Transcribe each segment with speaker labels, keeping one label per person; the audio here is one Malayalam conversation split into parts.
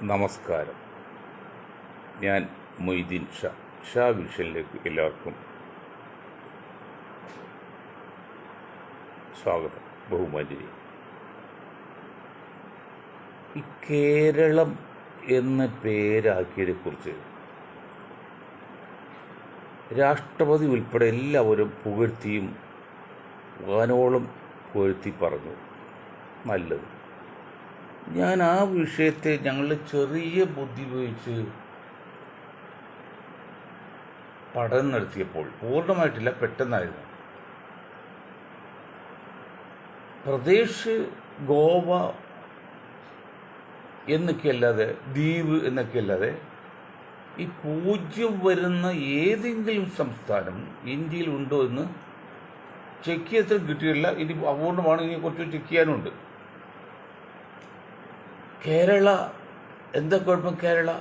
Speaker 1: നമസ്കാരം. ഞാൻ മൊയ്തീൻ ഷാ വിഷനിലേക്ക് എല്ലാവർക്കും സ്വാഗതം. ബഹുമാന്യരെ, ഈ കേരളം എന്ന പേരാക്കിയതിനെക്കുറിച്ച് രാഷ്ട്രപതി ഉൾപ്പെടെ എല്ലാവരും പുകഴ്ത്തിയും വാനോളം പുകഴ്ത്തി പറഞ്ഞു. നല്ലത്. ഞാൻ ആ വിഷയത്തെ ഞങ്ങളുടെ ചെറിയ ബുദ്ധി ഉപയോഗിച്ച് പഠനം നടത്തിയപ്പോൾ പൂർണ്ണമായിട്ടില്ല, പെട്ടെന്നായിരുന്നു. പ്രദേശ്, ഗോവ എന്നൊക്കെയല്ലാതെ, ദ്വീപ് എന്നൊക്കെയല്ലാതെ ഈ 0 വരുന്ന ഏതെങ്കിലും സംസ്ഥാനം ഇന്ത്യയിൽ ഉണ്ടോ എന്ന് ചെക്ക് ചെയ്തിട്ട് കിട്ടിയില്ല. ഇനി അപൂർണമാണ്, ഇനി കുറച്ച് ചെക്ക് ചെയ്യാനുണ്ട്. കേരള എന്താ കുഴപ്പം? കേരള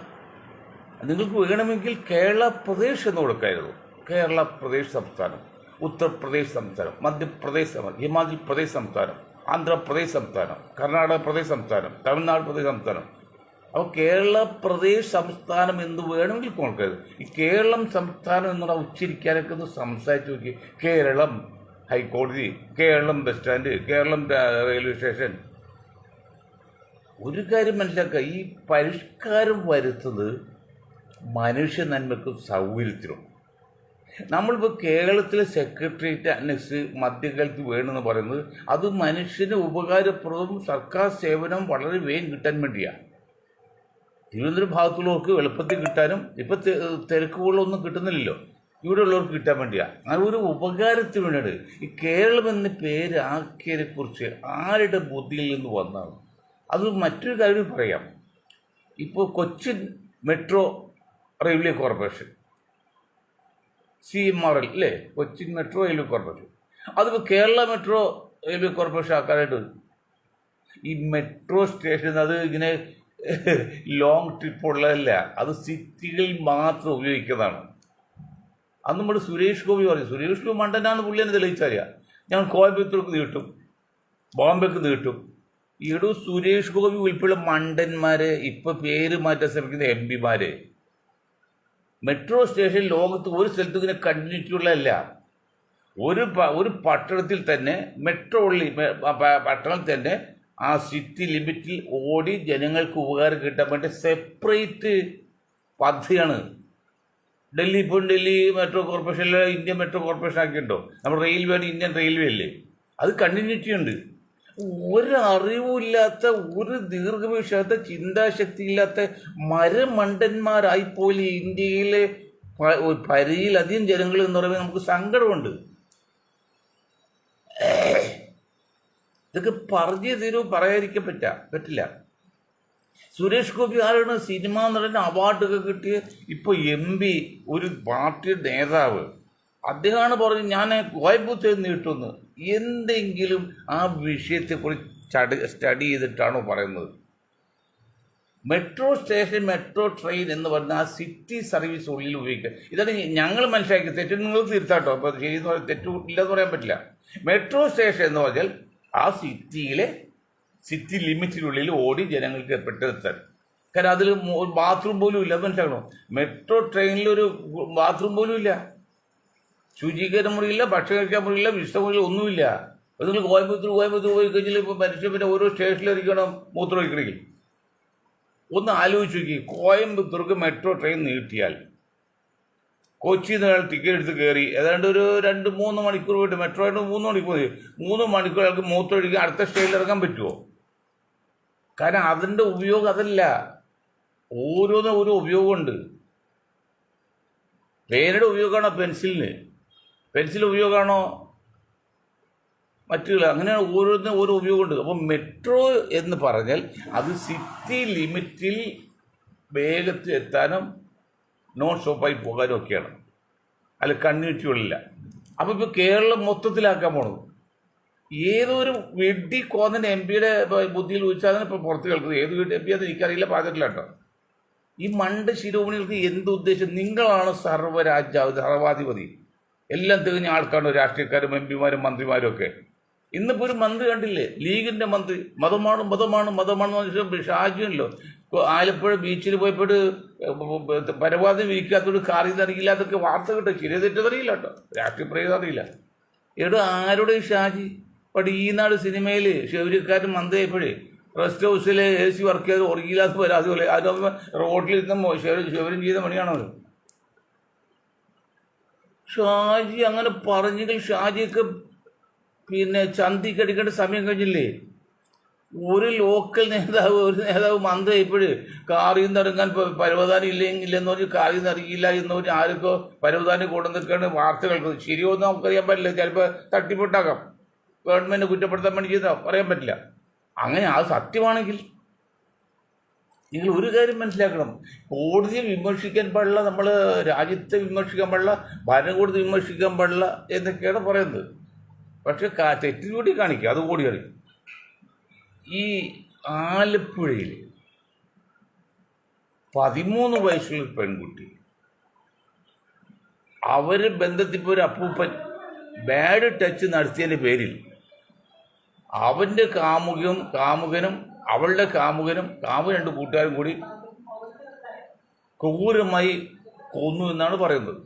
Speaker 1: നിങ്ങൾക്ക് വേണമെങ്കിൽ കേരള പ്രദേശ് എന്ന് കൊടുക്കായിരുന്നു. കേരള പ്രദേശ് സംസ്ഥാനം, ഉത്തർപ്രദേശ് സംസ്ഥാനം, മധ്യപ്രദേശ് സംസ്ഥാനം, ഹിമാചൽ പ്രദേശ് സംസ്ഥാനം, ആന്ധ്രാപ്രദേശ് സംസ്ഥാനം, കർണാടക പ്രദേശ് സംസ്ഥാനം, തമിഴ്നാട് പ്രദേശ് സംസ്ഥാനം. അപ്പോൾ കേരള പ്രദേശ് സംസ്ഥാനം എന്ന് വേണമെങ്കിൽ കൊടുക്കരുത്. ഈ കേരളം സംസ്ഥാനം എന്നുള്ള ഉച്ചരിക്കാനൊക്കെ ഒന്ന് സംസാരിച്ച് നോക്കി. കേരളം ഹൈക്കോടതി, Keralam bus stand, Keralam railway station. ഒരു കാര്യം മനസ്സിലാക്കുക, ഈ പരിഷ്കാരം വരുത്തുന്നത് മനുഷ്യ നന്മയ്ക്കും സൗകര്യത്തിനും. നമ്മളിപ്പോൾ കേരളത്തിലെ സെക്രട്ടേറിയറ്റ് അനക്സ് മധ്യകാലത്ത് വേണമെന്ന് പറയുന്നത് അത് മനുഷ്യന് ഉപകാരപ്രദവും സർക്കാർ സേവനം വളരെ വേഗം കിട്ടാൻ വേണ്ടിയാണ്. തിരുവനന്തപുരം ഭാഗത്തുള്ളവർക്ക് എളുപ്പത്തിൽ കിട്ടാനും ഇപ്പം തിരക്കുകളൊന്നും കിട്ടുന്നില്ലല്ലോ, ഇവിടെ ഉള്ളവർക്ക് കിട്ടാൻ വേണ്ടിയാണ്. അങ്ങനെ ഒരു ഉപകാരത്തിന് വേണ്ടിയാണ് ഈ കേരളം എന്ന പേരാക്കിയതിനെക്കുറിച്ച് ആരുടെ ബുദ്ധിയിൽ നിന്ന് വന്നതാണ്. അത് മറ്റൊരു കാര്യം പറയാം. ഇപ്പോൾ Cochin metro railway corporation, CMRL അല്ലേ, കൊച്ചിൻ മെട്രോ റെയിൽവേ കോർപ്പറേഷൻ, അതിപ്പോൾ കേരള മെട്രോ റെയിൽവേ കോർപ്പറേഷൻ ആക്കാനായിട്ട് ഈ മെട്രോ സ്റ്റേഷൻ അത് ഇങ്ങനെ ലോങ് ട്രിപ്പുള്ളതല്ല, അത് സിറ്റികളിൽ മാത്രം ഉപയോഗിക്കുന്നതാണ്. അന്ന് നമ്മുടെ സുരേഷ് ഗോപി പറയും, സുരേഷ് ഗോപി മണ്ടനാന്ന് പുള്ളി തന്നെ തെളിയിച്ചറിയാം. ഞാൻ കോയമ്പത്തൂർക്ക് നീട്ടും, ബോംബെക്ക് നീട്ടും. ഈടു സുരേഷ് ഗോപി ഉൾപ്പെടെ മണ്ടന്മാര് ഇപ്പൊ പേര് മാറ്റാൻ ശ്രമിക്കുന്ന MP മാര്. മെട്രോ സ്റ്റേഷൻ ലോകത്ത് ഒരു സ്ഥലത്തും ഇങ്ങനെ കണ്ടിന്യൂറ്റി ഉള്ളതല്ല. ഒരു പട്ടണത്തിൽ തന്നെ മെട്രോ ഉള്ളി പട്ടണത്തിൽ തന്നെ ആ സിറ്റി ലിമിറ്റിൽ ഓടി ജനങ്ങൾക്ക് ഉപകാരം കിട്ടാൻ വേണ്ടി സെപ്പറേറ്റ് പദ്ധതിയാണ്. ഡൽഹി ഇപ്പോൾ ഡൽഹി മെട്രോ കോർപ്പറേഷനിൽ ഇന്ത്യൻ മെട്രോ കോർപ്പറേഷൻ ആക്കിയിട്ടുണ്ടോ? നമ്മുടെ റെയിൽവേ ഇന്ത്യൻ റെയിൽവേ അല്ലേ, അത് കണ്ടിന്യൂറ്റി ഉണ്ട്. ഒരറിവില്ലാത്ത, ഒരു ദീർഘവീക്ഷാത്ത, ചിന്താശക്തി ഇല്ലാത്ത മരമണ്ടന്മാരായിപ്പോലെ ഇന്ത്യയിലെ പരിധിയിലധികം ജനങ്ങൾ എന്ന് പറയുമ്പോൾ നമുക്ക് സങ്കടമുണ്ട്. ഇതൊക്കെ പറഞ്ഞു തീരൂ, പറയാതിരിക്കാൻ പറ്റില്ല. സുരേഷ് ഗോപി ആരാണ്? സിനിമ നടൻ അവാർഡൊക്കെ കിട്ടിയ ഇപ്പോൾ MP, ഒരു പാർട്ടിയുടെ നേതാവ്. അദ്ദേഹമാണ് പറഞ്ഞ് ഞാൻ കോയമ്പത്തൂർ നീട്ടുമെന്ന്. എന്തെങ്കിലും ആ വിഷയത്തെക്കുറിച്ച് സ്റ്റഡി ചെയ്തിട്ടാണോ പറയുന്നത്? മെട്രോ സ്റ്റേഷൻ, മെട്രോ ട്രെയിൻ എന്ന് പറഞ്ഞാൽ ആ സിറ്റി സർവീസ് ഉള്ളിൽ ഉപയോഗിക്കുക. ഇതാണ് ഞങ്ങൾ മനസ്സിലാക്കി. തെറ്റ് നിങ്ങൾ തീർത്താട്ടോ, അപ്പോൾ ശരിയെന്ന് തെറ്റു ഇല്ലെന്ന് പറയാൻ പറ്റില്ല. മെട്രോ സ്റ്റേഷൻ എന്ന് പറഞ്ഞാൽ ആ സിറ്റി ലിമിറ്റിനുള്ളിൽ ഓടി ജനങ്ങൾക്ക് പെട്ടെത്താൻ. കാരണം അതിൽ ബാത്റൂം പോലും ഇല്ല, മനസ്സിലാക്കണോ? മെട്രോ ട്രെയിനിലൊരു ബാത്റൂം പോലും ഇല്ല, ശുചീകരണ മുറിയില്ല, ഭക്ഷണം കഴിക്കാൻ മുറിയില്ല, വിശ്രമമുറിയില്ല, ഒന്നുമില്ല. അപ്പോൾ നിങ്ങൾ കോയമ്പത്തൂർ പോയി കഴിഞ്ഞാൽ ഇപ്പോൾ മനുഷ്യൻ പിന്നെ ഓരോ സ്റ്റേഷനിലിരിക്കണം മൂത്രം ഒഴിക്കണമെങ്കിൽ. ഒന്ന് ആലോചിച്ച് നോക്കി, കോയമ്പത്തൂർക്ക് മെട്രോ ട്രെയിൻ നീട്ടിയാൽ കൊച്ചിയിൽ നിന്ന് അയാൾ ടിക്കറ്റ് എടുത്ത് കയറി ഏതാണ്ട് ഒരു 2-3 മണിക്കൂർ പോയിട്ട്, മെട്രോ ആയിട്ട് 3 മണിക്കൂർ, 3 മണിക്കൂർ അയാൾക്ക് മൂത്രം ഒഴിക്കാൻ അടുത്ത സ്റ്റേഷനിൽ ഇറങ്ങാൻ പറ്റുമോ? കാരണം അതിൻ്റെ ഉപയോഗം അതല്ല, ഓരോന്നും ഓരോ ഉപയോഗമുണ്ട്. പേനയുടെ ഉപയോഗമാണോ പെൻസിൽ ഉപയോഗമാണോ മറ്റുള്ള, അങ്ങനെയാണ് ഓരോന്നിനും ഓരോ ഉപയോഗമുണ്ട്. അപ്പോൾ മെട്രോ എന്ന് പറഞ്ഞാൽ അത് സിറ്റി ലിമിറ്റിൽ വേഗത്തിൽ എത്താനും നോൺ സ്റ്റോപ്പായി പോകാനും ഒക്കെയാണ്, അല്ല കണ്ടിന്യൂറ്റികളില്ല. അപ്പോൾ ഇപ്പോൾ കേരളം മൊത്തത്തിലാക്കാൻ പോണത് ഏതൊരു വെഡി കോന്നൻ്റെ MP ബുദ്ധിയിൽ ചോദിച്ചാൽ ഇപ്പോൾ പുറത്ത് കേൾക്കുന്നത്. ഏത് MP അത് എനിക്കറിയില്ല, പറഞ്ഞിട്ടില്ല കേട്ടോ. ഈ മണ്ട ശിരോമണികൾക്ക് എന്ത് ഉദ്ദേശം? നിങ്ങളാണ് സർവ്വരാജ്യാധിപതി, എല്ലാം തികഞ്ഞ ആൾക്കാണ് രാഷ്ട്രീയക്കാരും MP മാരും മന്ത്രിമാരും ഒക്കെ. ഇന്നിപ്പോൾ ഒരു മന്ത്രി കണ്ടില്ലേ, ലീഗിൻ്റെ മന്ത്രി, മതമാണ് ഷാജിയല്ലോ ആലപ്പുഴ ബീച്ചിൽ പോയപ്പോട്ട് പരമാവധി വിരിക്കാത്തോട് കാറിൽ നിന്ന് അറിയില്ല, അതൊക്കെ വാർത്ത കിട്ടും. ശരി തെറ്റതറിയില്ല കേട്ടോ, രാഷ്ട്രീയ പ്രയോഗം അറിയില്ല. എവിടെ ആരുടെ ഷാജി പണ്ട് ഈ നാട് സിനിമയിൽ ഷെവരിക്കാരൻ മന്ദയപ്പോഴേ റെസ്റ്റ് ഹൗസിൽ AC വർക്ക് ചെയ്ത് ഉറങ്ങിയില്ലാത്ത പോലെ അതുപോലെ അതൊന്നും റോഡിൽ ഇരുന്ന് ഷെവരും ചെയ്ത പണിയാണത്. ഷാജി അങ്ങനെ പറഞ്ഞെങ്കിൽ ഷാജിയൊക്കെ പിന്നെ ചന്തിക്കടിക്കേണ്ട സമയം കഴിഞ്ഞില്ലേ? ഒരു ലോക്കൽ നേതാവ് മന്ദയപ്പോഴ് കാറിൽ നിന്ന് ഇറങ്ങാൻ പരവതാനം ഇല്ലെന്ന് പറഞ്ഞ് കാറിൽ നിന്ന് ഇറങ്ങിയില്ല എന്ന് പറഞ്ഞ് ആർക്കോ പരവതാനം കൊണ്ടുവന്നിട്ടാണ് വാർത്ത കേൾക്കുന്നത്. ശരിയൊന്നും നമുക്കറിയാൻ പറ്റില്ല, ചിലപ്പോൾ തട്ടിപ്പൊട്ടാക്കാം, ഗവൺമെൻറ് കുറ്റപ്പെടുത്താൻ വേണ്ടി ചെയ്താൽ പറയാൻ പറ്റില്ല. അങ്ങനെ അത് സത്യമാണെങ്കിൽ നിങ്ങൾ ഒരു കാര്യം മനസ്സിലാക്കണം, കോടതിയെ വിമർശിക്കാൻ പാടില്ല, നമ്മൾ രാജ്യത്തെ വിമർശിക്കാൻ പാടില്ല, ഭരണകൂടത്തെ വിമർശിക്കാൻ പാടില്ല എന്നൊക്കെയാണ് പറയുന്നത്. പക്ഷെ തെറ്റിലൂടെ കാണിക്കുക, അതുകൂടി അറിയും. ഈ ആലപ്പുഴയിൽ 13 വയസ്സുള്ള പെൺകുട്ടി, അവർ ബന്ധത്തിപ്പോൾ ഒരു അപ്പൂപ്പൻ ബാഡ് ടച്ച് നടത്തിയതിൻ്റെ പേരിൽ അവൻ്റെ കാമുകനും അവളുടെ കാമുകനും 2 കൂട്ടുകാരും കൂടി ക്രൂരമായി കൊന്നു എന്നാണ് പറയുന്നത്.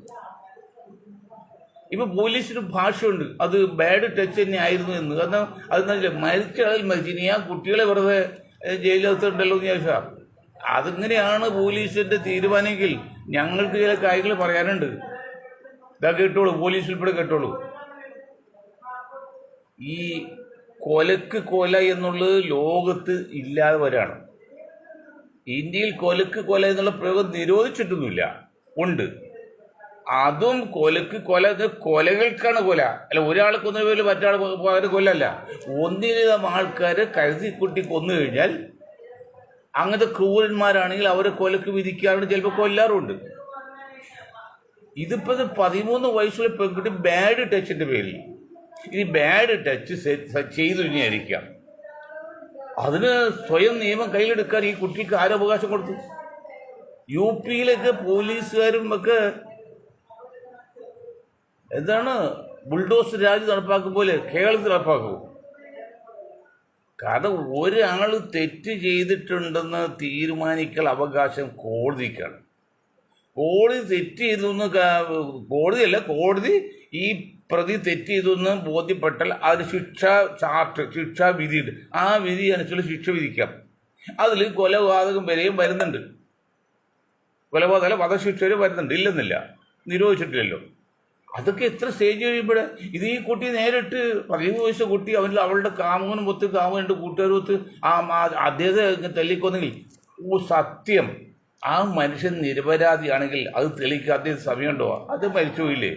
Speaker 1: ഇപ്പം പോലീസിന് ഭാഷയുണ്ട്, അത് ബാഡ് ടച്ച് തന്നെ ആയിരുന്നു എന്ന്. കാരണം അതെന്താ മരിച്ച ആളിൽ മരിച്ചു, ഇനി ആ കുട്ടികളെ വെറുതെ ജയിലിനകത്തുണ്ടല്ലോ എന്ന് ചോദിച്ചാൽ അതിങ്ങനെയാണ് പോലീസിൻ്റെ തീരുമാനമെങ്കിൽ ഞങ്ങൾക്ക് ചില കാര്യങ്ങൾ പറയാനുണ്ട്. ഇതാ കേട്ടോളൂ, പോലീസ് ഉൾപ്പെടെ കേട്ടോളൂ. ഈ കൊലക്ക് കൊല എന്നുള്ളത് ലോകത്ത് ഇല്ലാതെ വരാണ്. ഇന്ത്യയിൽ കൊലക്ക് കൊല എന്നുള്ള പ്രയോഗം നിരോധിച്ചിട്ടൊന്നുമില്ല, ഉണ്ട്. അതും കൊലക്ക് കൊല, കൊലകൾക്കാണ് കൊല, അല്ല ഒരാളെ കൊന്ന പേരിൽ മറ്റാൾ കൊല്ലല്ല. ഒന്നിലധികം ആൾക്കാരെ കരുതിക്കുട്ടി കൊന്നു കഴിഞ്ഞാൽ അങ്ങനത്തെ ക്രൂരന്മാരാണെങ്കിൽ അവരെ കൊലക്ക് വിധിക്കാറുണ്ട്, ചിലപ്പോൾ കൊല്ലാറുണ്ട്. ഇതിപ്പോൾ 13 വയസ്സുള്ള പെൺകുട്ടി ബാഡ് ടച്ചിൻ്റെ പേരിൽ, ഇനി ബാഡ് ടച്ച് ചെയ്തു കഴിഞ്ഞായിരിക്കാം, അതിന് സ്വയം നിയമം കയ്യിലെടുക്കാൻ ഈ കുട്ടിക്ക് ആരവകാശം കൊടുത്തു? UP-യിലൊക്കെ പോലീസുകാരും ഒക്കെ എന്താണ് ബുൾഡോസ് രാജ് നടപ്പാക്കും പോലെ കേരളത്തിൽ നടപ്പാക്കും. കാരണം ഒരാൾ തെറ്റ് ചെയ്തിട്ടുണ്ടെന്ന് തീരുമാനിക്കൽ അവകാശം കോടതിക്കാണ്. കോടതി തെറ്റ് ചെയ്തു എന്ന് കോടതിയല്ല, കോടതി ഈ പ്രതി തെറ്റ് ചെയ്തു എന്ന് ബോധ്യപ്പെട്ടാൽ അതിന് ശിക്ഷാ വിധിയുണ്ട്. ആ വിധി അനുസരിച്ച് ശിക്ഷ വിധിക്കാം. അതിൽ കൊലപാതകം വരെയും വരുന്നുണ്ട്, കൊലപാതക വധശിക്ഷ വരെ വരുന്നുണ്ട്, ഇല്ലെന്നില്ല, നിരോധിച്ചിട്ടില്ലല്ലോ. അതൊക്കെ എത്ര സ്റ്റേജ് കഴിയുമ്പോഴേ ഇത് ഈ കുട്ടി നേരിട്ട് 13 വയസ്സ് കുട്ടി അവളുടെ കാമുകനും ഒത്ത് കാമുകനുണ്ട് കൂട്ടുകാരും ഒത്ത് അദ്ദേഹത്തെ തല്ലിക്കൊന്നെങ്കിൽ സത്യം ആ മനുഷ്യൻ നിരപരാധിയാണെങ്കിൽ അത് തെളിയിക്കാത്ത സമയമുണ്ടോ? അത് മരിച്ചുപോയില്ലേ?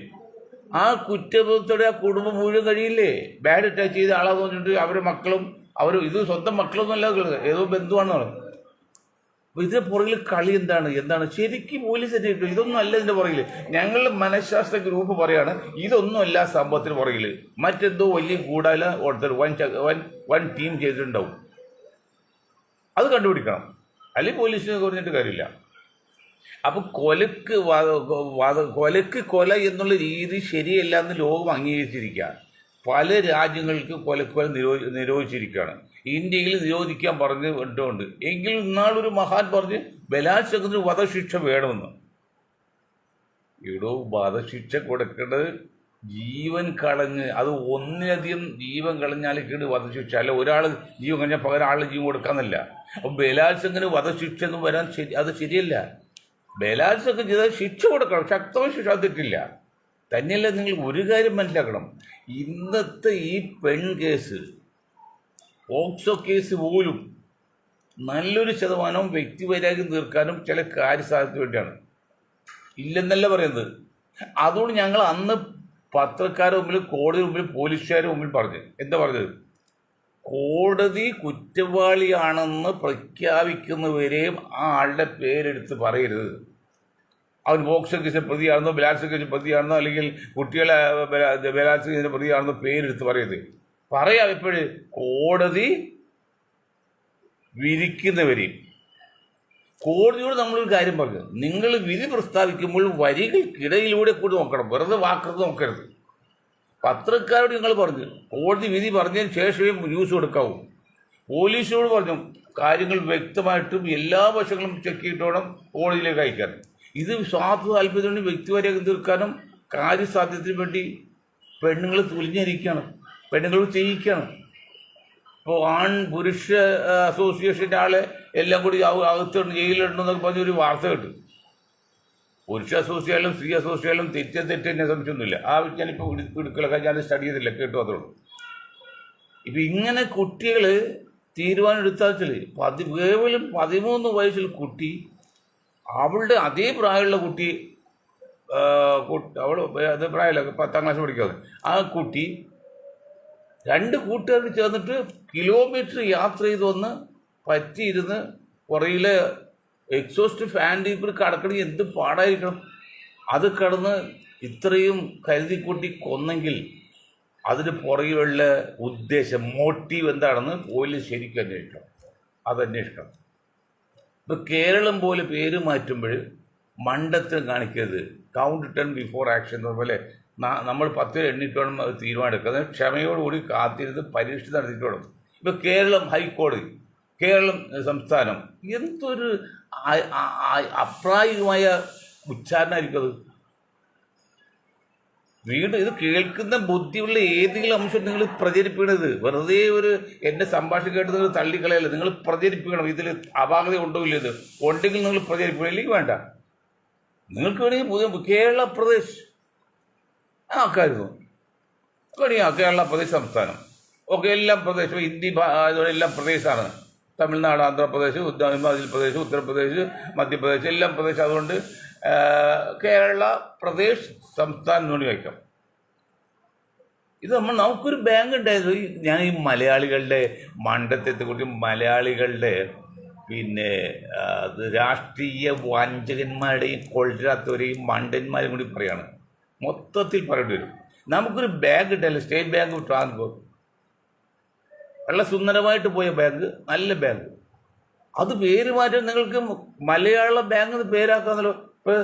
Speaker 1: ആ കുറ്റബോധത്തോടെ ആ കുടുംബം മുഴുവൻ കഴിയില്ലേ? ബാഡ് ടച്ച് ചെയ്ത ആളാന്ന് പറഞ്ഞിട്ട് അവരുടെ മക്കളും ഇത് സ്വന്തം മക്കളൊന്നും അല്ല, ഏതോ ബന്ധുവാണെന്നാണ്. അപ്പോൾ ഇതിൻ്റെ പുറകിൽ കളി എന്താണ് ശരിക്കും പോലീസ് തന്നെ ഇതൊന്നും അല്ല ഇതിൻ്റെ പുറകിൽ. ഞങ്ങളുടെ മനഃശാസ്ത്ര ഗ്രൂപ്പ് പറയാണ് ഇതൊന്നും അല്ല സംഭവത്തിന് പുറകിൽ, മറ്റെന്തോ വലിയ ഗൂഢാല ഓർത്തർ വൺ ടീം ചെയ്തിട്ടുണ്ടാവും. അത് കണ്ടുപിടിക്കണം, അല്ലെങ്കിൽ പോലീസിനെ പറഞ്ഞിട്ട് കാര്യമില്ല. അപ്പം കൊലക്ക് കൊല എന്നുള്ള രീതി ശരിയല്ല എന്ന് ലോകം അംഗീകരിച്ചിരിക്കുക. പല രാജ്യങ്ങൾക്ക് കൊലക്കൊല നിരോധിച്ചിരിക്കുകയാണ്. ഇന്ത്യയിൽ നിരോധിക്കാൻ പറഞ്ഞിട്ടുണ്ട്. എങ്കിൽ ഇന്നാളൊരു മഹാൻ പറഞ്ഞ് ബലാത്സംഗത്തിന് വധശിക്ഷ വേണമെന്ന്. ഇവിടെ വധശിക്ഷ കൊടുക്കേണ്ടത് ജീവൻ കളഞ്ഞ്, അത് ഒന്നിലധികം ജീവൻ കളഞ്ഞാലേക്കാണ് വധശിക്ഷ, അല്ല ഒരാൾ ജീവൻ കഴിഞ്ഞാൽ പകരം ആളുടെ ജീവൻ കൊടുക്കാമെന്നല്ല. അപ്പം ബലാത്സംഗത്തിന് വധശിക്ഷ എന്ന് വരാൻ അത് ശരിയല്ല. ബലാത്സംഗം ചെയ്താൽ ശിക്ഷ കൊടുക്കണം, ശക്തമായ ശിക്ഷ, തെറ്റില്ല. തന്നെയല്ല, നിങ്ങൾ ഒരു കാര്യം മനസ്സിലാക്കണം, ഇന്നത്തെ ഈ പെൺ കേസ്, പോക്സോ കേസ് പോലും നല്ലൊരു ശതമാനവും വ്യക്തിവൈരാഗ്യം തീർക്കാനും ചില കാര്യസാധ്യത വേണ്ടിയാണ്, ഇല്ലെന്നല്ല പറയുന്നത്. അതുകൊണ്ട് ഞങ്ങൾ അന്ന് പത്രക്കാരുടെ മുമ്പിൽ, കോടതി മുമ്പിൽ, പോലീസുകാരുടെ മുമ്പിൽ എന്താ പറഞ്ഞത്? കോടതി കുറ്റവാളിയാണെന്ന് പ്രഖ്യാപിക്കുന്നവരെയും ആ ആളുടെ പേരെടുത്ത് പറയരുത്. അവൻ പോക്സോ കേസിൽ പ്രതിയാണെന്നോ ബലാത്സംഗ കേസിൽ പ്രതിയാണെന്നോ അല്ലെങ്കിൽ കുട്ടികളെ ബലാത്സംഗ കേസിൽ പ്രതിയാണെന്നോ പേരെടുത്ത് പറയരുത്. പറയാം എപ്പോഴും കോടതി വിധിക്കുന്നവരെയും. കോടതിയോട് നമ്മളൊരു കാര്യം പറഞ്ഞു, നിങ്ങൾ വിധി പ്രസ്താവിക്കുമ്പോൾ വരികൾക്കിടയിലൂടെ കൂടി നോക്കണം, വെറുതെ വാക്കൃത് നോക്കരുത്. പത്രക്കാരോട് നിങ്ങൾ പറഞ്ഞു കോടതി വിധി പറഞ്ഞതിന് ശേഷമേ ന്യൂസ് കൊടുക്കാവൂ. പോലീസിനോട് പറഞ്ഞു കാര്യങ്ങൾ വ്യക്തമായിട്ടും എല്ലാ വശങ്ങളും ചെക്ക് ചെയ്തിട്ട് വേണം കോടതിയിലേക്ക് അയക്കാൻ. ഇത് സ്വാർത്ഥ താല്പര്യത്തിന് വ്യക്തിപരം തീർക്കാനും കാര്യസാധ്യത്തിന് വേണ്ടി പെണ്ണുങ്ങൾ തുലിഞ്ഞിരിക്കുകയാണ്, പെണ്ണുങ്ങൾ ചെയ്യിക്കുകയാണ്. ഇപ്പോൾ പുരുഷ അസോസിയേഷൻ്റെ ആളെ എല്ലാം കൂടി അകത്തുണ്ട് ജയിലിലുണ്ടെന്നൊക്കെ പറഞ്ഞൊരു വാർത്ത കേട്ടു. പുരുഷ അസോസിയേഷനും സ്ത്രീ അസോസിയേഷനും തെറ്റെന്നെ സംശയമൊന്നുമില്ല. ആ ഞാനിപ്പോൾ എടുക്കലൊക്കെ ഞാൻ സ്റ്റഡി ചെയ്തില്ല, കേട്ടു അതുള്ളൂ. ഇപ്പം ഇങ്ങനെ കുട്ടികൾ തീരുമാനം എടുത്താൽ കേവലം 13 വയസ്സിൽ കുട്ടി, അവളുടെ അതേ പ്രായമുള്ള കുട്ടി, അവൾ അതേ പ്രായമല്ല 10ാം ക്ലാസ് പഠിക്കാതെ, ആ കുട്ടി 2 കൂട്ടുകാർ ചേർന്നിട്ട് കിലോമീറ്റർ യാത്ര ചെയ്ത് വന്ന് പറ്റിയിരുന്ന് പുറയിലെ എക്സോസ്റ്റ് ഫാൻ ടീപ്പിൽ കടക്കണമെങ്കിൽ എന്ത് പാടായിരിക്കണം. അത് കടന്ന് ഇത്രയും കരുതിക്കൂട്ടി കൊന്നെങ്കിൽ അതിന് പുറകിലുള്ള ഉദ്ദേശം, മോട്ടീവ് എന്താണെന്ന് പോലീസ് ശരിക്കും അന്വേഷിക്കണം. അതന്വേഷിക്കണം. ഇപ്പം കേരളം പോലെ പേര് മാറ്റുമ്പോൾ മണ്ടത്തിന് കാണിക്കരുത്. കൗണ്ട് 10 ബിഫോർ ആക്ഷൻ എന്ന് പറഞ്ഞ പോലെ നമ്മൾ 10 എണ്ണിട്ട് വേണം അത് തീരുമാനം എടുക്കുക. ക്ഷമയോടുകൂടി കാത്തിരുന്ന് പരീക്ഷ നടത്തിയിട്ട് വേണം. ഇപ്പം കേരളം ഹൈക്കോടതി, കേരളം സംസ്ഥാനം, എന്തൊരു അപ്രായോഗികമായ ഉച്ചാരണമായിരിക്കും അത്. വീണ്ടും ഇത് കേൾക്കുന്ന ബുദ്ധിയുള്ള ഏതെങ്കിലും അംശം നിങ്ങൾ പ്രചരിപ്പിക്കണത്. വെറുതെ ഒരു എൻ്റെ സംഭാഷണം കേട്ട് നിങ്ങൾ തള്ളിക്കളയല്ല, നിങ്ങൾ പ്രചരിപ്പിക്കണം. ഇതിൽ അപാകത ഉണ്ടോ ഇല്ല, ഇത് ഉണ്ടെങ്കിൽ നിങ്ങൾ പ്രചരിപ്പിക്കണം, ഇല്ലെങ്കിൽ വേണ്ട. നിങ്ങൾക്ക് വേണമെങ്കിൽ പുതിയ കേരള പ്രദേശ് ആക്കായിരുന്നു, കേരള പ്രദേശ് സംസ്ഥാനം, ഓക്കെ, എല്ലാം പ്രദേശം, ഹിന്ദി എല്ലാം പ്രദേശമാണ്. തമിഴ്നാട്, ആന്ധ്രാപ്രദേശ്, ഹിമാചൽ പ്രദേശ്, ഉത്തർപ്രദേശ്, മധ്യപ്രദേശ്, എല്ലാം പ്രദേശം. അതുകൊണ്ട് കേരള പ്രദേശ് സംസ്ഥാനം വേണ്ടി വയ്ക്കാം. ഇത് നമുക്കൊരു ബാങ്ക് ഉണ്ടായിരുന്നു. ഞാൻ ഈ മലയാളികളുടെ മണ്ടത്തെക്കുറിച്ച്, മലയാളികളുടെ പിന്നെ രാഷ്ട്രീയ വാഞ്ചകന്മാരുടെയും കൊള്ളരാത്തവരെയും മണ്ടന്മാരെയും കൂടി പറയാണ്, മൊത്തത്തിൽ പറയേണ്ടി വരും. നമുക്കൊരു ബാങ്ക് ഉണ്ടായില്ല, സ്റ്റേറ്റ് ബാങ്ക് ഓഫ് ട്രാൻസ്പോർട്ട്, വളരെ സുന്ദരമായിട്ട് പോയ ബാങ്ക്, നല്ല ബാങ്ക്. അത് പേര് മാറ്റാൻ നിങ്ങൾക്ക് മലയാള ബാങ്ക് എന്ന് പേരാക്കാന്നല്ലോ. ഇപ്പോൾ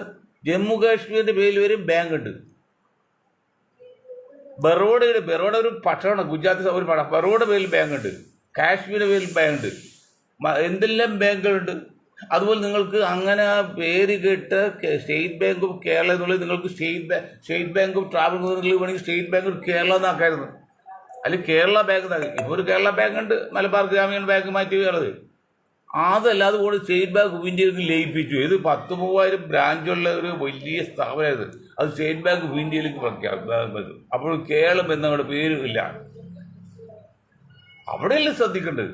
Speaker 1: ജമ്മു കാശ്മീരിൻ്റെ പേരിൽ വരെ ബാങ്ക് ഉണ്ട്. ബറോഡ ഒരു പട്ടണമാണ്, ഗുജറാത്ത് ഒരു പട്ടണം, ബറോഡ പേരിൽ ബാങ്ക് ഉണ്ട്, കാശ്മീരിൻ്റെ പേരിൽ ബാങ്ക് ഉണ്ട്, എന്തെല്ലാം ബാങ്കുകളുണ്ട്. അതുപോലെ നിങ്ങൾക്ക് അങ്ങനെ ആ പേര് കേട്ട് സ്റ്റേറ്റ് ബാങ്ക് ഓഫ് കേരള എന്നുള്ളത് നിങ്ങൾക്ക് സ്റ്റേറ്റ് ബാങ്ക് ഓഫ് ട്രാവൽ വേണമെങ്കിൽ സ്റ്റേറ്റ് ബാങ്ക് ഓഫ് കേരള എന്നാക്കായിരുന്നു, അല്ലെങ്കിൽ കേരള ബാങ്ക് എന്നാക്കി. ഇപ്പോൾ ഒരു കേരള ബാങ്ക് ഉണ്ട്, മലബാർ ഗ്രാമീൺ ബാങ്ക് മാറ്റി ഉള്ളത്. അതല്ലാതെ കൂടെ സ്റ്റേറ്റ് ബാങ്ക് ഓഫ് ഇന്ത്യയിലേക്ക് ലയിപ്പിച്ചു. ഇത് 10,000 ബ്രാഞ്ചുള്ള ഒരു വലിയ സ്ഥാപനമായത്. അത് സ്റ്റേറ്റ് ബാങ്ക് ഓഫ് ഇന്ത്യയിലേക്ക് പ്രഖ്യാപിച്ചു. അപ്പോൾ കേരളം എന്നവിടെ പേരും ഇല്ല. അവിടെയല്ലേ ശ്രദ്ധിക്കേണ്ടത്,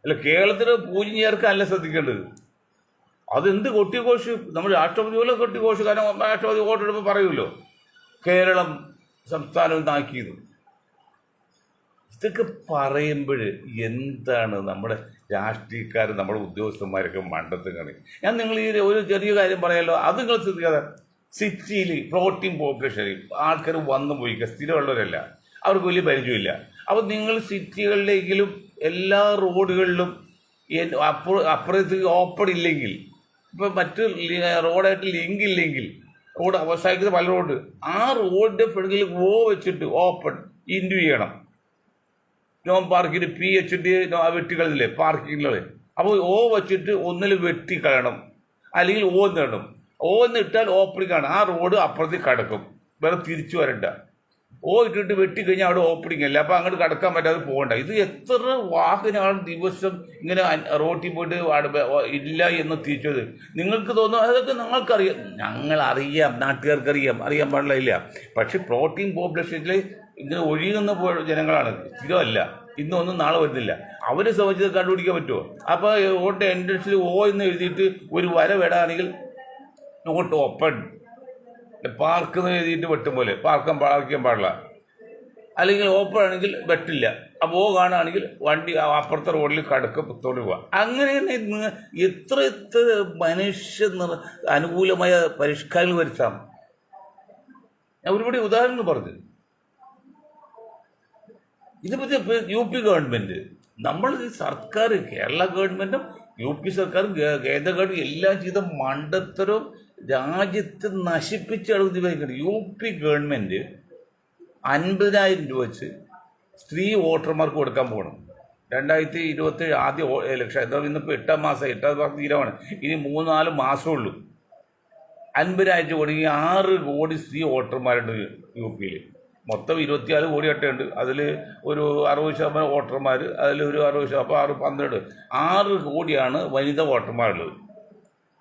Speaker 1: അല്ല കേരളത്തിന് പൂജ്യം ചേർക്കാനല്ല ശ്രദ്ധിക്കേണ്ടത്. അതെന്ത് കൊട്ടിഘോഷ്, നമ്മൾ രാഷ്ട്രപതി പോലെ കൊട്ടിഘോഷ്. കാരണം രാഷ്ട്രപതി വോട്ടെടുപ്പ് പറയുമല്ലോ കേരളം സംസ്ഥാനം എന്നാക്കിയത്. ഇതൊക്കെ പറയുമ്പോൾ എന്താണ് നമ്മുടെ രാഷ്ട്രീയക്കാർ, നമ്മുടെ ഉദ്യോഗസ്ഥന്മാരൊക്കെ മണ്ടത്ത് കാണി. ഞാൻ നിങ്ങൾ ഈ ഒരു ചെറിയ കാര്യം പറയാമല്ലോ, അത് നിങ്ങൾ ശ്രദ്ധിക്കാതെ. സിറ്റിയിൽ ഫ്ലോട്ടിംഗ് പോപ്പുലേഷൻ ആൾക്കാർ വന്നു പോയിക്കുക, സ്ഥിരമുള്ളവരല്ല, അവർക്ക് വലിയ പരിചയമില്ല. അപ്പോൾ നിങ്ങൾ സിറ്റികളിലെങ്കിലും എല്ലാ റോഡുകളിലും അപ്പുറത്ത് ഓപ്പൺ ഇല്ലെങ്കിൽ, ഇപ്പം മറ്റ് റോഡായിട്ട് ലിങ്ക് ഇല്ലെങ്കിൽ, റോഡ് അവസാനിക്കുന്ന പല റോഡ്, ആ റോഡിൻ്റെ ഫ്രണ്ടിൽ ഓ വെച്ചിട്ട് ഓപ്പൺ ഇൻഡു ചെയ്യണം. നോൺ പാർക്കിങ് പി വെച്ചിട്ട് വെട്ടിക്കളഞ്ഞില്ലേ പാർക്കിങ്ങിൽ. അപ്പോൾ ഓ വെച്ചിട്ട് ഒന്നിൽ വെട്ടിക്കളയണം, അല്ലെങ്കിൽ ഓ നേടണം. ഓ എന്ന് ഇട്ടാൽ ഓപ്പണിംഗ് ആണ്, ആ റോഡ് അപ്പുറത്തേക്ക് കടക്കും, വേറെ തിരിച്ചു വരണ്ട. ഓ ഇട്ടിട്ട് വെട്ടിക്കഴിഞ്ഞാൽ അവിടെ ഓപ്പണിംഗ് അല്ല, അപ്പോൾ അങ്ങോട്ട് കടക്കാൻ പറ്റാതെ പോകണ്ട. ഇത് എത്ര വാഹനമാണ് ദിവസം ഇങ്ങനെ റോട്ടിൽ പോയിട്ട് ഇല്ല എന്ന് തിരിച്ചത്. നിങ്ങൾക്ക് തോന്നും അതൊക്കെ നിങ്ങൾക്കറിയാം, ഞങ്ങളറിയാം, നാട്ടുകാർക്കറിയാം, അറിയാൻ പാടില്ല ഇല്ല. പക്ഷെ ഫ്ലോട്ടിംഗ് പോപ്പുലേഷനിൽ ഇങ്ങനെ ഒഴുകുന്ന ജനങ്ങളാണ്, സ്ഥിരമല്ല, ഇന്നൊന്നും നാളെ വരുന്നില്ല. അവരെ സംബന്ധിച്ച് കണ്ടുപിടിക്കാൻ പറ്റുമോ? അപ്പോൾ റോഡ് എൻട്രൻസിൽ ഓ എന്ന് എഴുതിയിട്ട് ഒരു വര വിടാണെങ്കിൽ നോട്ട് ഓപ്പൺ, പാർക്ക് എന്ന് എഴുതിയിട്ട് വെട്ടും പോലെ പാർക്കാൻ പാടില്ല. അല്ലെങ്കിൽ ഓപ്പൺ ആണെങ്കിൽ വെട്ടില്ല. അപ്പോൾ ഓ കാണുകയാണെങ്കിൽ വണ്ടി അപ്പുറത്തെ റോഡിൽ കടക്കത്തോട് പോവാം. അങ്ങനെ തന്നെ എത്ര മനുഷ്യ അനുകൂലമായ പരിഷ്കാരങ്ങൾ വരുത്താം. ഞാൻ ഒരുപാട് ഉദാഹരണങ്ങൾ പറഞ്ഞു. ഇതിപ്പറ്റി UP ഗവൺമെൻറ്, നമ്മൾ സർക്കാർ, കേരള ഗവൺമെൻറ്റും UP സർക്കാരും കേന്ദ്ര ഗവൺമെൻറ് എല്ലാം ചെയ്ത മണ്ടത്തരവും രാജ്യത്ത് നശിപ്പിച്ച് അഴുതിവയ്ക്കണം. UP ഗവൺമെൻറ് 50,000 രൂപ വെച്ച് സ്ത്രീ വോട്ടർമാർക്ക് കൊടുക്കാൻ പോകണം. 2027 ആദ്യ ഇലക്ഷൻ. എന്താ ഇന്നിപ്പോൾ 8 മാസം, 8 മാസം തീരമാണ്. ഇനി 3-4 മാസമേ ഉള്ളൂ. 50,000 കോടി, 6 കോടി സ്ത്രീ വോട്ടർമാരുണ്ട് UP-യിൽ. മൊത്തം 24 കോടി ഒട്ടയുണ്ട്. അതിൽ ഒരു 60% വോട്ടർമാർ, അതിലൊരു 60%, അപ്പോൾ 12, 6 കോടിയാണ് വനിതാ വോട്ടർമാരുള്ളത്.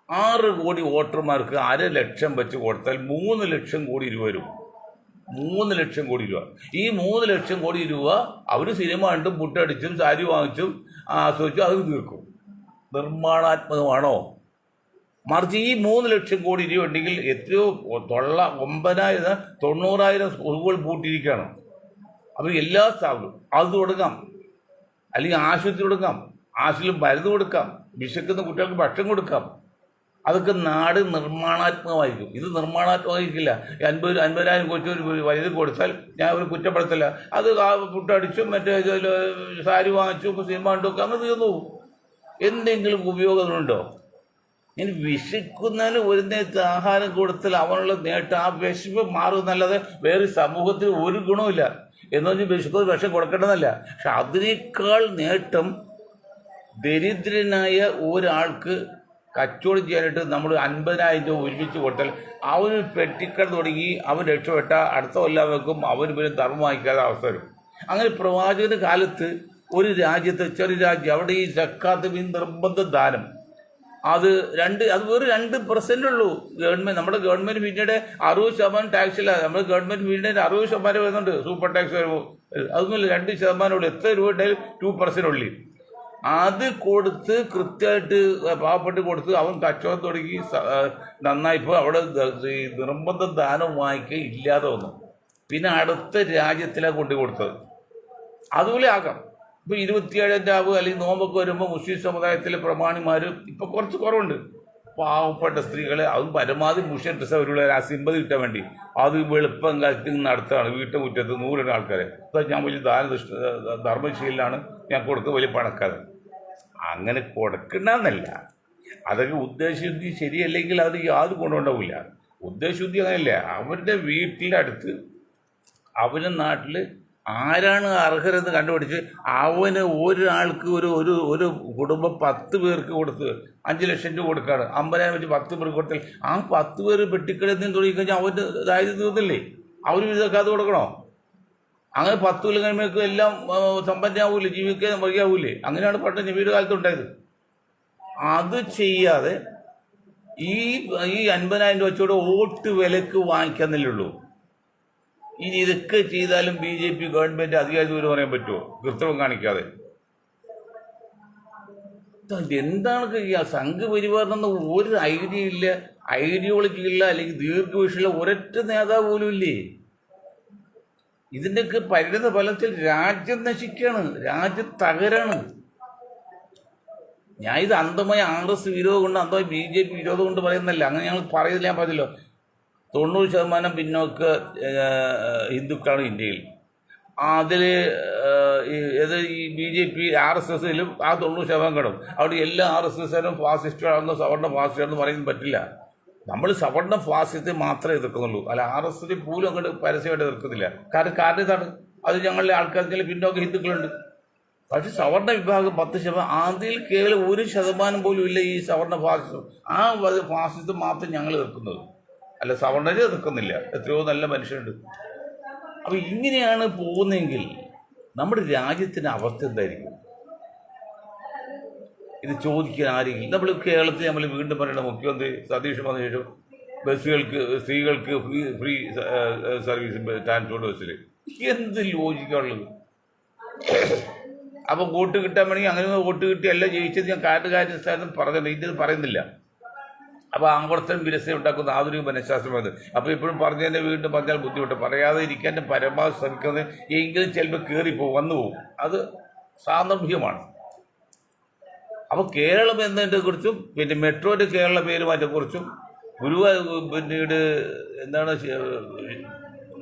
Speaker 1: 6 കോടി വോട്ടർമാർക്ക് 1.5 ലക്ഷം വെച്ച് കൊടുത്താൽ 3 ലക്ഷം കോടി രൂപ വരും. 3 ലക്ഷം കോടി രൂപ. ഈ 3 ലക്ഷം കോടി രൂപ അവർ സിനിമ കണ്ടും പുട്ടടിച്ചും സാരി വാങ്ങിച്ചും ആസ്വദിച്ചും അത് തീർക്കും. നിർമ്മാണാത്മകമാണോ? മറിച്ച് ഈ 3 ലക്ഷം കോടി രൂപ ഉണ്ടെങ്കിൽ എത്രയോ 90,000 സ്കൂളുകൾ പൂട്ടിയിരിക്കുകയാണ്. അപ്പോൾ എല്ലാ സ്ഥാപനവും അത് കൊടുക്കാം, അല്ലെങ്കിൽ ആശുപത്രി കൊടുക്കാം, ആശുപത്രിയിൽ മരുന്ന് കൊടുക്കാം, വിശക്കുന്ന കുട്ടികൾക്ക് ഭക്ഷണം കൊടുക്കാം. അതൊക്കെ നാട് നിർമ്മാണാത്മകമായിരിക്കും. ഇത് നിർമ്മാണാത്മകമായിരിക്കില്ല. 50,000 കൊച്ചൊരു വലുത് കൊടുത്താൽ ഞാൻ ഒരു കുറ്റപ്പെടുത്തില്ല. അത് പുട്ടടിച്ചും മറ്റേ സാരി വാങ്ങിച്ചും സിനിമ കണ്ടും അങ്ങ് തീർന്നു പോകും. എന്തെങ്കിലും ഉപയോഗങ്ങളുണ്ടോ? ഇനി വിശക്കുന്നതിന് ഒരു നേരത്തെ ആഹാരം കൊടുത്താൽ അവനുള്ള നേട്ടം, ആ വിശപ്പ് മാറുന്നല്ലാതെ വേറെ സമൂഹത്തിൽ ഒരു ഗുണമില്ല. എന്ന് പറഞ്ഞാൽ വിശക്കുന്ന വിഷം കൊടുക്കേണ്ടതല്ല. പക്ഷെ അതിനേക്കാൾ നേട്ടം ദരിദ്രനായ ഒരാൾക്ക് കച്ചവടം ചെയ്യാനായിട്ട് നമ്മൾ 50,000 രൂപ ഒരുമിച്ച് കൊടുത്താൽ അവന് പെട്ടിക്കട തുടങ്ങി അവൻ രക്ഷപ്പെട്ട അടുത്ത കൊല്ലം വെക്കും അവന് പിന്നെ ധർമ്മം വാങ്ങിക്കാതെ അവസ്ഥ വരും. അങ്ങനെ പ്രവാചകന്റെ കാലത്ത് ഒരു രാജ്യത്ത്, ചെറിയ രാജ്യം, അവിടെ ഈ സക്കാത്ത് നിർബന്ധ ദാനം അത് വെറും 2% ഉള്ളൂ. ഗവൺമെൻറ്, നമ്മുടെ ഗവൺമെൻറ് ഫീഡിയുടെ 60% ടാക്സ് ഇല്ല. നമ്മുടെ ഗവൺമെൻറ് ഫീഡിൻ്റെ 60% വരുന്നുണ്ട്. സൂപ്പർ ടാക്സ് വരുമ്പോൾ അതൊന്നുമില്ല, 2% ഉള്ളൂ. എത്ര രൂപ ഉണ്ടായാലും 2% ഉള്ളി. അത് കൊടുത്ത് കൃത്യമായിട്ട് പാവപ്പെട്ട് കൊടുത്ത് അവൻ കച്ചവടം തുടങ്ങി നന്നായിപ്പോൾ അവിടെ നിർബന്ധ ദാനം വാങ്ങിക്കുക ഇല്ലാതെ വന്നു. പിന്നെ അടുത്ത രാജ്യത്തിലാണ് കൊണ്ടു കൊടുത്തത്. അതുപോലെ ആകാം. ഇപ്പോൾ 27 രാവ് അല്ലെങ്കിൽ നോമ്പൊക്കെ വരുമ്പോൾ മുസ്ലിം സമുദായത്തിലെ പ്രമാണിമാർ ഇപ്പോൾ കുറച്ച് കുറവുണ്ട്. പാവപ്പെട്ട സ്ത്രീകളെ അതും പരമാവധി മുഷ്യൻ ഡ്രസ്സ് അവരുള്ള ആ സിമ്പതി കിട്ടാൻ വേണ്ടി അത് വെളുപ്പം കാലത്ത് നടത്തുകയാണ്. വീട്ടുമുറ്റത്ത് 100 ആൾക്കാരെ ഞാൻ വലിയ ധർമ്മശീലാണ് ഞാൻ കൊടുക്കുക, വലിയ പണക്കാരൻ. അങ്ങനെ കൊടുക്കണമെന്നല്ല, അതൊക്കെ ഉദ്ദേശശുദ്ധി ശരിയല്ലെങ്കിൽ അത് യാതൊരു കൊണ്ടുണ്ടാവില്ല. ഉദ്ദേശശുദ്ധി അങ്ങനെയല്ല. അവരുടെ വീട്ടിൻ്റെ അടുത്ത് അവൻ്റെ നാട്ടിൽ ആരാണ് അർഹരെന്ന് കണ്ടുപിടിച്ച് അവന് ഒരാൾക്ക് ഒരു കുടുംബം 10 പേർക്ക് കൊടുത്ത് 5 ലക്ഷം രൂപ കൊടുക്കുകയാണ്. 50,000 വെച്ച് 10 പേർക്ക് കൊടുത്താൽ ആ 10 പേര് പെട്ടിക്കടയിൽ നിന്ന് തുടങ്ങിക്കഴിഞ്ഞാൽ അവൻ്റെ ദാരിദ്ര്യം തീർന്നില്ലേ? അവർ ഇതൊക്കെ അത് കൊടുക്കണോ? അങ്ങനെ 10 കൊല്ലം കഴിയുമ്പോഴേക്കും എല്ലാം സമ്പന്നമാവൂലേ, ജീവിക്കാൻ വഴിയാവൂലേ? അങ്ങനെയാണ് പണ്ട് നബിയുടെ കാലത്ത് ഉണ്ടായത്. അത് ചെയ്യാതെ ഈ 50,000 രൂപ വെച്ചോടെ വോട്ട് വിലക്ക് വാങ്ങിക്കാന്നല്ലേ ഉള്ളൂ. ഇനി ഇതൊക്കെ ചെയ്താലും BJP ഗവൺമെൻറ് അധികാരത്തിൽ പറയാൻ പറ്റുമോ? കൃത്രിമം കാണിക്കാതെ. എന്താണ് ഈ സംഘപരിവാറിന് ഒരു ഐഡിയ ഇല്ല, ഐഡിയോളജി ഇല്ല, അല്ലെങ്കിൽ ദീർഘവീക്ഷയില്ല, ഒരൊറ്റ നേതാവ് പോലും ഇല്ലേ? ഇതിൻ്റെയൊക്കെ പരിണിത ഫലത്തിൽ രാജ്യം നശിക്കുകയാണ്, രാജ്യം തകരാണ്. ഞാൻ ഇത് അന്ധമായ RS വിരോധം കൊണ്ട്, അന്ധമായ BJP വിരോധം കൊണ്ട് പറയുന്നല്ല. അങ്ങനെ ഞങ്ങൾ പറയുന്നില്ല, ഞാൻ പറഞ്ഞല്ലോ. 90% പിന്നോക്ക ഹിന്ദുക്കളാണ് ഇന്ത്യയിൽ. അതിൽ ഈ BJP RSSലും ആ 90% കിടും. അവിടെ എല്ലാ RSSനും ഫാസിസ്റ്റുകളാണെന്നോ സവർണ്ണ ഫാസിസ്റ്റാണെന്ന് പറയാൻ പറ്റില്ല. നമ്മൾ സവർണ്ണ ഫാസിസത്തെ മാത്രമേ എതിർക്കുന്നുള്ളൂ, അല്ല RSS പോലും അങ്ങോട്ട് പരസ്യമായിട്ട് എതിർക്കുന്നില്ല. കാരണം ഇതാണ്, അത് ഞങ്ങളുടെ ആൾക്കാർ പിന്നോക്ക ഹിന്ദുക്കളുണ്ട്. പക്ഷെ സവർണ്ണ വിഭാഗം 10%, അതിൽ കേവലം 1% പോലും ഇല്ല ഈ സവർണ്ണ ഫാസിസം. ആ ഫാസിസം മാത്രം ഞങ്ങൾ എതിർക്കുന്നത്, അല്ല സവർണ്ണരെ എതിർക്കുന്നില്ല. എത്രയോ നല്ല മനുഷ്യരുണ്ട്. അപ്പോൾ ഇങ്ങനെയാണ് പോകുന്നതെങ്കിൽ നമ്മുടെ രാജ്യത്തിൻ്റെ അവസ്ഥ എന്തായിരിക്കും? ഇത് ചോദിക്കാൻ ആരെങ്കിലും. നമ്മൾ കേരളത്തിൽ നമ്മൾ വീണ്ടും പറയണ മുഖ്യമന്ത്രി സതീഷ് വന്ന ശേഷം ബസ്സുകൾക്ക് സ്ത്രീകൾക്ക് ഫ്രീ സർവീസ് ട്രാൻസ്പോർട്ട് ബസ്സിൽ എന്ത് ലോജിക്കാണുള്ളത്? അപ്പോൾ വോട്ട് കിട്ടാൻ വേണമെങ്കിൽ അങ്ങനെ വോട്ട് കിട്ടി അല്ല ജയിച്ചത് ഞാൻ കാട്ടുകാര്യസ്ഥാനം പറഞ്ഞില്ല, ഇത് പറയുന്നില്ല. അപ്പോൾ ആവർത്തനം വിരസ ഉണ്ടാക്കുന്ന ആധുനിക മനഃശാസ്ത്രമാണ്. അപ്പോൾ ഇപ്പോഴും പറഞ്ഞതിൻ്റെ വീണ്ടും പറഞ്ഞാൽ ബുദ്ധിമുട്ട്, പറയാതെ ഇരിക്കാൻ പരമാവധി ശ്രമിക്കുന്നത്. എങ്കിലും ചിലപ്പോൾ കയറിപ്പോവും, വന്നു പോകും. അത് സാന്ദർഭികമാണ്. അപ്പോൾ കേരളം എന്നതിനെക്കുറിച്ചും പിന്നെ മെട്രോയുടെ കേരള പേരുമാറ്റത്തെക്കുറിച്ചും പിന്നീട് എന്താണ്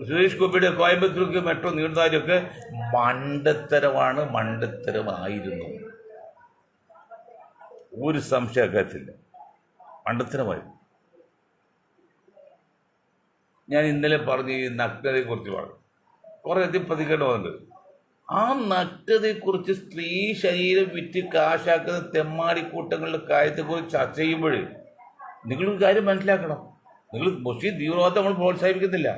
Speaker 1: സുരേഷ് ഗോപിയുടെ കോയമ്പത്തൂർക്ക് മെട്രോ നീണ്ടതായൊക്കെ മണ്ടത്തരമായിരുന്നു. ഒരു സംശയക്കാര്യത്തില്ല, മണ്ടത്തരമായിരുന്നു. ഞാൻ ഇന്നലെ പറഞ്ഞ് ഈ നഗ്നതയെക്കുറിച്ച് പറഞ്ഞു, കുറേയധികം പ്രതികരണം വന്നിട്ടുണ്ട്. ആ നഗ്നതയെക്കുറിച്ച് സ്ത്രീ ശരീരം വിറ്റ് കാശാക്കുന്ന തെമ്മാടിക്കൂട്ടങ്ങളുടെ കാര്യത്തെക്കുറിച്ച് ചർച്ച ചെയ്യുമ്പോൾ നിങ്ങളൊരു കാര്യം മനസ്സിലാക്കണം. നിങ്ങൾ മുസ്ലിം തീവ്രവാദം നമ്മൾ പ്രോത്സാഹിപ്പിക്കുന്നില്ല,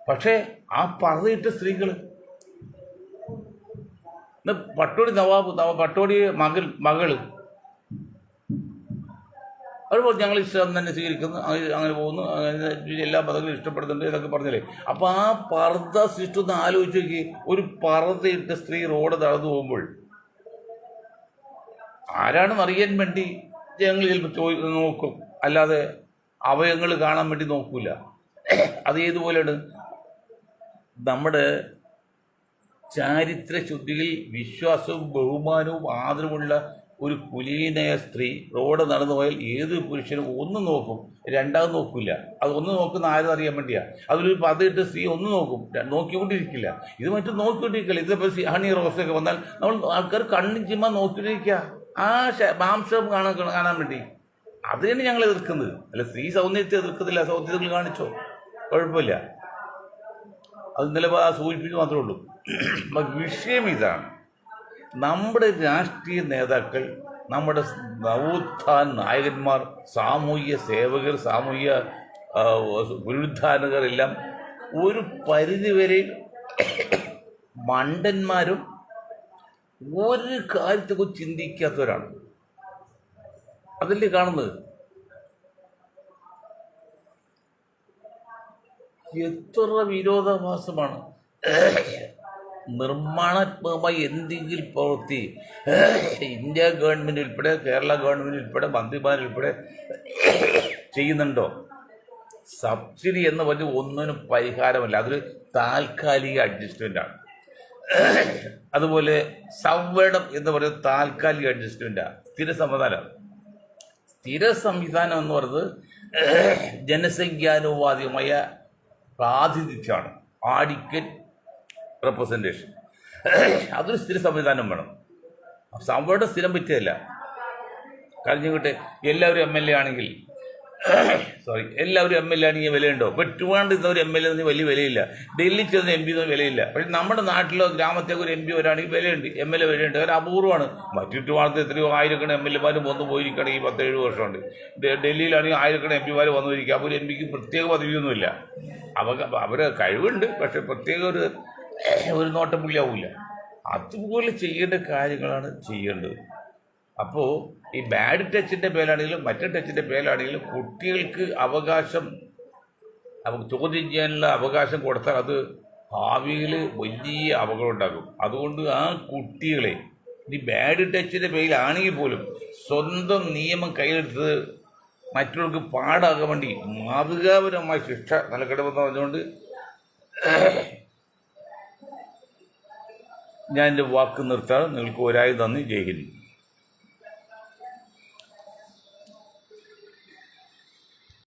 Speaker 1: പക്ഷേ ആ പറഞ്ഞിട്ട സ്ത്രീകൾ പട്ടോടി പട്ടോടി മകള് അതുപോലെ ഞങ്ങൾ ഇസ്ലാം തന്നെ സ്വീകരിക്കുന്നു, അങ്ങനെ പോകുന്നു, എല്ലാ മതങ്ങളും ഇഷ്ടപ്പെടുന്നുണ്ട് എന്നൊക്കെ പറഞ്ഞില്ലേ. അപ്പോൾ ആ പർദ്ദ സൃഷ്ടിന്ന് ആലോചിച്ച് നോക്കി, ഒരു പർദ്ദയിട്ട് സ്ത്രീ റോഡ് നടന്നു പോകുമ്പോൾ ആരാണെന്ന് അറിയാൻ വേണ്ടി ഞങ്ങൾ ചിലപ്പോൾ നോക്കും, അല്ലാതെ അവയങ്ങൾ കാണാൻ വേണ്ടി നോക്കൂല. അത് ഏതുപോലെയാണ് നമ്മുടെ ചാരിത്ര ശുദ്ധിയിൽ വിശ്വാസവും ബഹുമാനവും ആദരവുമുള്ള ഒരു കുലീനയ സ്ത്രീ റോഡ് നടന്നു പോയാൽ ഏത് പുരുഷനും ഒന്ന് നോക്കും, രണ്ടാമത് നോക്കില്ല. അത് ഒന്ന് നോക്കുന്ന ആരും അറിയാൻ വേണ്ടിയാണ്. അതിലൊരു പതിട്ട് സ്ത്രീ ഒന്ന് നോക്കും, നോക്കിക്കൊണ്ടിരിക്കില്ല. ഇത് മറ്റും നോക്കിക്കൊണ്ടിരിക്കില്ല. ഇതിപ്പോൾ ഹണി റോസൊക്കെ വന്നാൽ നമ്മൾ ആൾക്കാർ കണ്ണും ചിമ്മ നോക്കിക്കൊണ്ടിരിക്കുക, ആ മാംസം കാണാൻ വേണ്ടി. അതിനാണ് ഞങ്ങൾ എതിർക്കുന്നത്. അല്ല, സ്ത്രീ സൗന്ദര്യത്തെ എതിർക്കുന്നില്ല, സൗന്ദര്യങ്ങൾ കാണിച്ചോ, കുഴപ്പമില്ല. അത് നിലപാട് സൂചിപ്പിക്കുക മാത്രമേ ഉള്ളൂ. വിഷയം ഇതാണ്, നമ്മുടെ രാഷ്ട്രീയ നേതാക്കൾ, നമ്മുടെ നവോത്ഥാന നായകന്മാർ, സാമൂഹ്യ സേവകർ, സാമൂഹ്യ പുനരുദ്ധാരകർ എല്ലാം ഒരു പരിധിവരെ മണ്ടന്മാരും ഒരു കാര്യത്തെക്കുറിച്ച് ചിന്തിക്കാത്തവരാണ്. അതല്ലേ കാണുന്നത്. എത്ര വിരോധാഭാസമാണ്. നിർമ്മാണാത്മകമായി എന്തെങ്കിലും പ്രവൃത്തി ഇന്ത്യ ഗവൺമെൻറ് ഉൾപ്പെടെ, കേരള ഗവൺമെൻറ് ഉൾപ്പെടെ, മന്ത്രിമാരുൾപ്പെടെ ചെയ്യുന്നുണ്ടോ? സബ്സിഡി എന്ന് പറഞ്ഞ് ഒന്നിനും പരിഹാരമല്ല, അതൊരു താൽക്കാലിക അഡ്ജസ്റ്റ്മെൻ്റാണ്. അതുപോലെ സംവരണം എന്ന് പറയുന്നത് താൽക്കാലിക അഡ്ജസ്റ്റ്മെൻറ്റാണ്, സ്ഥിര സംവിധാനമാണ്. സ്ഥിര സംവിധാനം എന്ന് പറയുന്നത് ജനസംഖ്യാനുപാതികമായ പ്രാതിനിധ്യമാണ്, ആഡിക്വറ്റ് റെപ്രസെൻറ്റേഷൻ. അതൊരു സ്ഥിര സംവിധാനം വേണം. സംവരണം സ്ഥിരം പറ്റുകയല്ല. കഴിഞ്ഞിട്ട് എല്ലാവരും MLA ആണെങ്കിൽ എല്ലാവരും MLA ആണെങ്കിൽ വിലയുണ്ടോ? ഇപ്പോൾ ട്രിവാൻഡ്രത്ത് ഒരു MLA എന്ന് വലിയ വിലയില്ല, ഡൽഹി ചെന്ന MP വിലയില്ല. പക്ഷേ നമ്മുടെ നാട്ടിലോ ഗ്രാമത്തേക്ക് ഒരു MP വരാണെങ്കിൽ വിലയുണ്ട്, MLA വിലയുണ്ട്. ഒരു അപൂർവമാണ്. മറ്റു ട്രിവാൻഡ്രത്ത് എത്രയോ ആയിരക്കണ MLA വന്നു പോയിരിക്കുകയാണെങ്കിൽ 17 വർഷമുണ്ട്. ഡൽഹിയിലാണെങ്കിൽ ആയിരക്കണ MP വന്നു പോയിരിക്കുക. അപ്പോൾ ഒരു MPക്ക് പ്രത്യേക പദവിയൊന്നുമില്ല. അവരെ കഴിവുണ്ട്, പക്ഷെ പ്രത്യേക ഒരു നോട്ടം പുള്ളിയാവില്ല. അതുപോലെ ചെയ്യേണ്ട കാര്യങ്ങളാണ് ചെയ്യേണ്ടത്. അപ്പോൾ ഈ ബാഡ് ടച്ചിൻ്റെ പേരാണെങ്കിലും മറ്റേ ടച്ചിൻ്റെ പേരാണെങ്കിലും കുട്ടികൾക്ക് അവകാശം, ചോദ്യം ചെയ്യാനുള്ള അവകാശം കൊടുത്താൽ അത് ഭാവിയിൽ വലിയ അപകടം ഉണ്ടാകും. അതുകൊണ്ട് ആ കുട്ടികളെ ഈ ബാഡ് ടച്ചിൻ്റെ പേരിലാണെങ്കിൽ പോലും സ്വന്തം നിയമം കയ്യിലെടുത്തത് മറ്റുള്ളവർക്ക് പാടാകാൻ വേണ്ടി മാതൃകാപരമായ ശിക്ഷ നൽകണമെന്ന് പറഞ്ഞുകൊണ്ട് ഞാൻ എൻ്റെ വാക്ക് നിർത്താൻ നിങ്ങൾക്ക് ഒരായി നന്ദി. ജയ് ഹിന്ദ്.